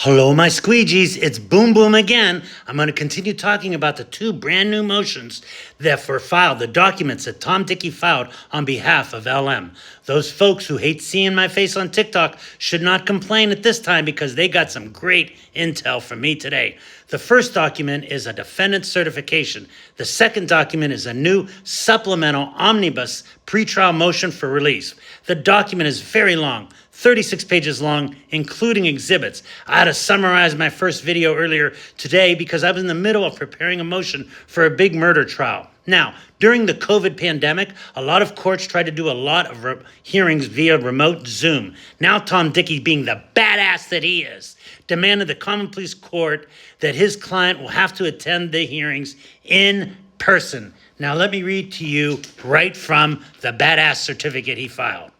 Hello, my squeegees. It's Boom Boom again. I'm going to continue talking about the two brand new motions that were filed, the documents that Tom Dickey filed on behalf of LM. Those folks who hate seeing my face on TikTok should not complain at this time because they got some great intel from me today. The first document is a defendant certification. The second document is a new supplemental omnibus pretrial motion for release. The document is very long, 36 pages long, including exhibits. I had to summarize my first video earlier today because I was in the middle of preparing a motion for a big murder trial. Now, during the COVID pandemic, a lot of courts tried to do a lot of hearings via remote Zoom. Now Tom Dickey, being the badass that he is, demanded the common pleas court that his client will have to attend the hearings in person. Now let me read to you right from the badass certificate he filed.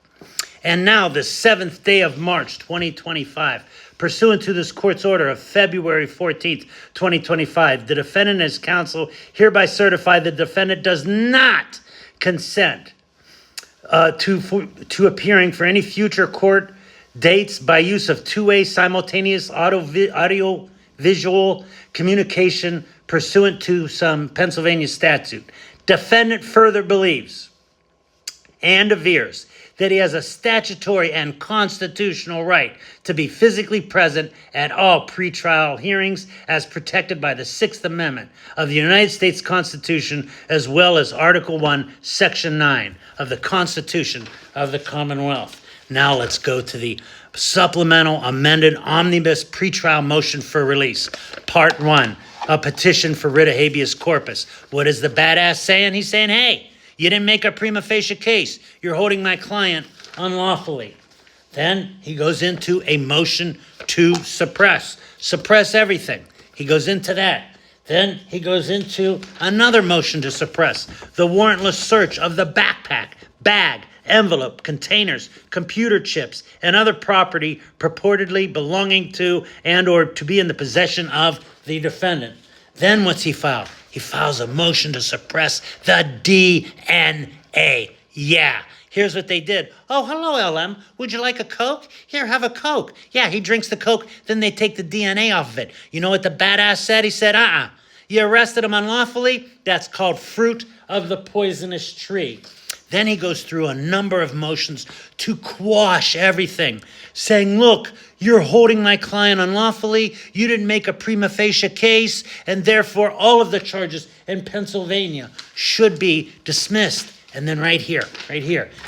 And now, the 7th day of March, 2025, pursuant to this court's order of February 14th, 2025, the defendant and his counsel hereby certify the defendant does not consent to appearing for any future court dates by use of two-way simultaneous audio-visual communication pursuant to some Pennsylvania statute. Defendant further believes and avers that he has a statutory and constitutional right to be physically present at all pretrial hearings as protected by the Sixth Amendment of the United States Constitution, as well as Article 1, Section 9 of the Constitution of the Commonwealth. Now let's go to the supplemental amended omnibus pretrial motion for release. Part 1, a petition for writ of habeus corpus. What is the badass saying? He's saying, hey, you didn't make a prima facie case. You're holding my client unlawfully. Then he goes into a motion to suppress. Suppress everything. He goes into that. Then he goes into another motion to suppress. The warrantless search of the backpack, bag, envelope, containers, computer chips, and other property purportedly belonging to and or to be in the possession of the defendant. Then what's he file? He files a motion to suppress the DNA. Yeah, here's what they did. Oh, hello, LM. Would you like a Coke? Here, have a Coke. Yeah, he drinks the Coke, then they take the DNA off of it. You know what the badass said? He said, you arrested him unlawfully? That's called fruit of the poisonous tree. Then he goes through a number of motions to quash everything, saying, look, you're holding my client unlawfully, you didn't make a prima facie case, and therefore all of the charges in Pennsylvania should be dismissed. And then right here,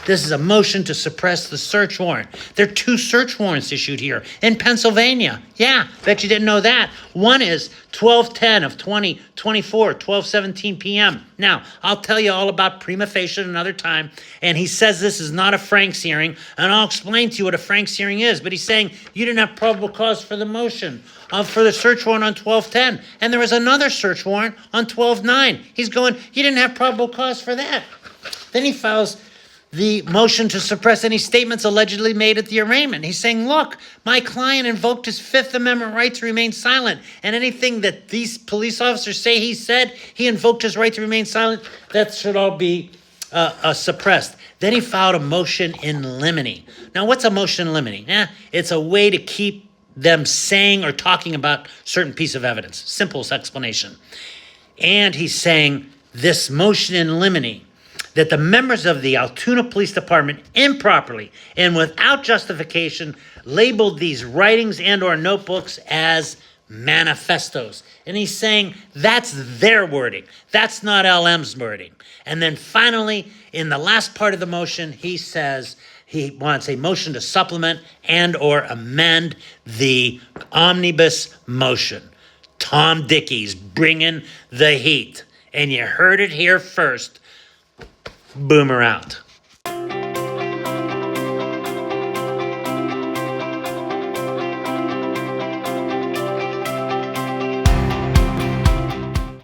this is a motion to suppress the search warrant. There are two search warrants issued here in Pennsylvania. Yeah, bet you didn't know that. One is 12/10 of 2024, 12:17 p.m. Now, I'll tell you all about prima facie another time. And he says this is not a Franks hearing, and I'll explain to you what a Franks hearing is. But he's saying you didn't have probable cause for the motion, for the search warrant on 12/10. And there was another search warrant on 12/9. He's going, you didn't have probable cause for that. Then he files the motion to suppress any statements allegedly made at the arraignment. He's saying, look, my client invoked his Fifth Amendment right to remain silent. And anything that these police officers say he said, he invoked his right to remain silent. That should all be suppressed. Then he filed a motion in limine. Now, what's a motion in limine? It's a way to keep them saying or talking about certain piece of evidence. Simple explanation. And he's saying this motion in limine, that the members of the Altoona Police Department improperly and without justification labeled these writings and or notebooks as manifestos. And he's saying that's their wording. That's not LM's wording. And then finally, in the last part of the motion, he says he wants a motion to supplement and or amend the omnibus motion. Tom Dickey's bringing the heat. And you heard it here first. Boomer out.